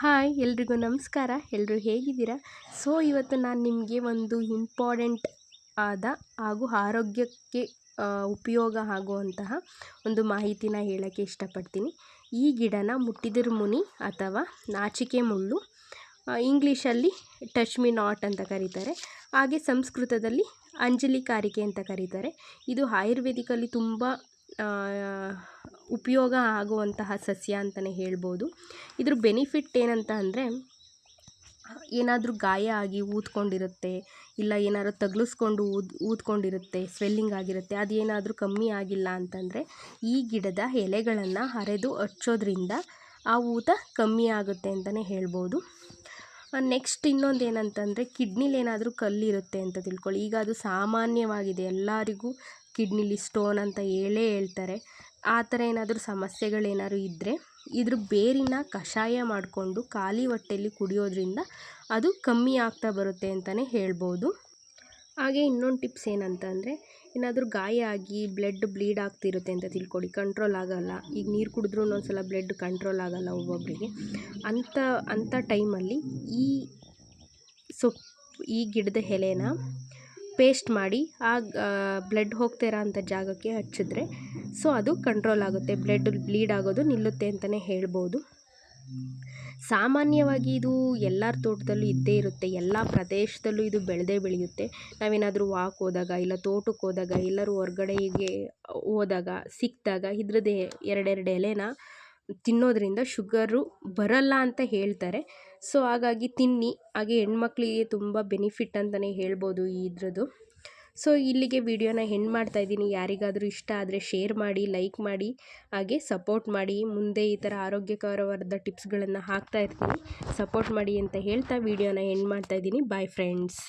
Hi ಎಲ್ರಿಗೂ ನಮಸ್ಕಾರ. ಎಲ್ಲರೂ ಹೇಗಿದ್ದೀರಾ? ಸೊ ಇವತ್ತು ನಾನು ನಿಮಗೆ ಒಂದು ಇಂಪಾರ್ಟೆಂಟ್ ಆದ ಹಾಗೂ ಆರೋಗ್ಯಕ್ಕೆ ಉಪಯೋಗ ಆಗುವಂತಹ ಒಂದು ಮಾಹಿತಿನ ಹೇಳೋಕ್ಕೆ ಇಷ್ಟಪಡ್ತೀನಿ. ಈ ಗಿಡನ ಮುಟ್ಟಿದಿರು ಮುನಿ ಅಥವಾ ನಾಚಿಕೆ ಮುಳ್ಳು, ಇಂಗ್ಲೀಷಲ್ಲಿ ಟಚ್ ಮಿ ನಾಟ್ ಅಂತ ಕರೀತಾರೆ, ಹಾಗೆ ಸಂಸ್ಕೃತದಲ್ಲಿ ಅಂಜಲಿಕಾರಿಕೆ ಅಂತ ಕರೀತಾರೆ. ಇದು ಆಯುರ್ವೇದಿಕಲ್ಲಿ ತುಂಬ ಉಪಯೋಗ ಆಗುವಂತಹ ಸಸ್ಯ ಅಂತಲೇ ಹೇಳ್ಬೋದು. ಇದ್ರ ಬೆನಿಫಿಟ್ ಏನಂತ ಅಂದರೆ, ಏನಾದರೂ ಗಾಯ ಆಗಿ ಊದ್ಕೊಂಡಿರುತ್ತೆ, ಇಲ್ಲ ಏನಾದ್ರು ತಗುಲಿಸ್ಕೊಂಡು ಊದ್ಕೊಂಡಿರುತ್ತೆ, ಸ್ವೆಲ್ಲಿಂಗ್ ಆಗಿರುತ್ತೆ, ಅದೇನಾದರೂ ಕಮ್ಮಿ ಆಗಿಲ್ಲ ಅಂತಂದರೆ ಈ ಗಿಡದ ಎಲೆಗಳನ್ನು ಅರೆದು ಹಚ್ಚೋದ್ರಿಂದ ಆ ಊತ ಕಮ್ಮಿ ಆಗುತ್ತೆ ಅಂತಲೇ ಹೇಳ್ಬೋದು. ನೆಕ್ಸ್ಟ್ ಇನ್ನೊಂದು ಏನಂತಂದರೆ, ಕಿಡ್ನಿಲಿ ಏನಾದರೂ ಕಲ್ಲಿರುತ್ತೆ ಅಂತ ತಿಳ್ಕೊಳ್ಳಿ. ಈಗ ಅದು ಸಾಮಾನ್ಯವಾಗಿದೆ, ಎಲ್ಲರಿಗೂ ಕಿಡ್ನಿಲಿ ಸ್ಟೋನ್ ಅಂತ ಹೇಳ್ತಾರೆ. ಆ ಥರ ಏನಾದರೂ ಸಮಸ್ಯೆಗಳೇನಾದ್ರು ಇದ್ದರೆ ಇದ್ರ ಬೇರಿನ ಕಷಾಯ ಮಾಡಿಕೊಂಡು ಖಾಲಿ ಹೊಟ್ಟೆಯಲ್ಲಿ ಕುಡಿಯೋದ್ರಿಂದ ಅದು ಕಮ್ಮಿ ಆಗ್ತಾ ಬರುತ್ತೆ ಅಂತಲೇ ಹೇಳ್ಬೋದು. ಹಾಗೆ ಇನ್ನೊಂದು ಟಿಪ್ಸ್ ಏನಂತಂದರೆ, ಏನಾದರೂ ಗಾಯ ಆಗಿ ಬ್ಲೀಡ್ ಆಗ್ತಿರುತ್ತೆ ಅಂತ ತಿಳ್ಕೊಳ್ಳಿ, ಕಂಟ್ರೋಲ್ ಆಗೋಲ್ಲ. ಈಗ ನೀರು ಕುಡಿದ್ರೂ ಒಂದೊಂದ್ಸಲ ಬ್ಲಡ್ ಕಂಟ್ರೋಲ್ ಆಗೋಲ್ಲ ಒಬ್ಬೊಬ್ಬರಿಗೆ. ಅಂಥ ಟೈಮಲ್ಲಿ ಈ ಗಿಡದ ಎಲೆನ ಪೇಸ್ಟ್ ಮಾಡಿ ಆ ಬ್ಲಡ್ ಹೋಗ್ತಿರೋ ಅಂಥ ಜಾಗಕ್ಕೆ ಹಚ್ಚಿದ್ರೆ ಸೊ ಅದು ಕಂಟ್ರೋಲ್ ಆಗುತ್ತೆ, ಬ್ಲೀಡ್ ಆಗೋದು ನಿಲ್ಲುತ್ತೆ ಅಂತಲೇ ಹೇಳ್ಬೋದು. ಸಾಮಾನ್ಯವಾಗಿ ಇದು ಎಲ್ಲರ ತೋಟದಲ್ಲೂ ಇದ್ದೇ ಇರುತ್ತೆ, ಎಲ್ಲ ಪ್ರದೇಶದಲ್ಲೂ ಇದು ಬೆಳೆಯುತ್ತೆ. ನಾವೇನಾದರೂ ವಾಕ್ ಹೋದಾಗ, ಇಲ್ಲ ತೋಟಕ್ಕೆ ಹೋದಾಗ, ಎಲ್ಲರೂ ಹೊರ್ಗಡೆಗೆ ಹೋದಾಗ ಸಿಕ್ಕಿದಾಗ ಇದ್ರದ್ದು ಎರಡೆರಡು ಎಲೆನ ತಿನ್ನೋದ್ರಿಂದ ಶುಗರು ಬರಲ್ಲ ಅಂತ ಹೇಳ್ತಾರೆ. ಸೊ ಹಾಗಾಗಿ ತಿನ್ನಿ. ಹಾಗೆ ಹೆಣ್ಮಕ್ಳಿಗೆ ತುಂಬ ಬೆನಿಫಿಟ್ ಅಂತಲೇ ಹೇಳ್ಬೋದು ಇದ್ರದ್ದು. ಸೊ ಇಲ್ಲಿಗೆ ವಿಡಿಯೋನ ಎಂಡ್ ಮಾಡ್ತಾಯಿದ್ದೀನಿ. ಯಾರಿಗಾದರೂ ಇಷ್ಟ ಆದರೆ ಶೇರ್ ಮಾಡಿ, ಲೈಕ್ ಮಾಡಿ, ಹಾಗೆ ಸಪೋರ್ಟ್ ಮಾಡಿ. ಮುಂದೆ ಈ ಥರ ಆರೋಗ್ಯಕರವಾದ ಟಿಪ್ಸ್ಗಳನ್ನು ಹಾಕ್ತಾ ಇರ್ತೀನಿ, ಸಪೋರ್ಟ್ ಮಾಡಿ ಅಂತ ಹೇಳ್ತಾ ವಿಡಿಯೋನ ಎಂಡ್ ಮಾಡ್ತಾಯಿದ್ದೀನಿ. Bye friends.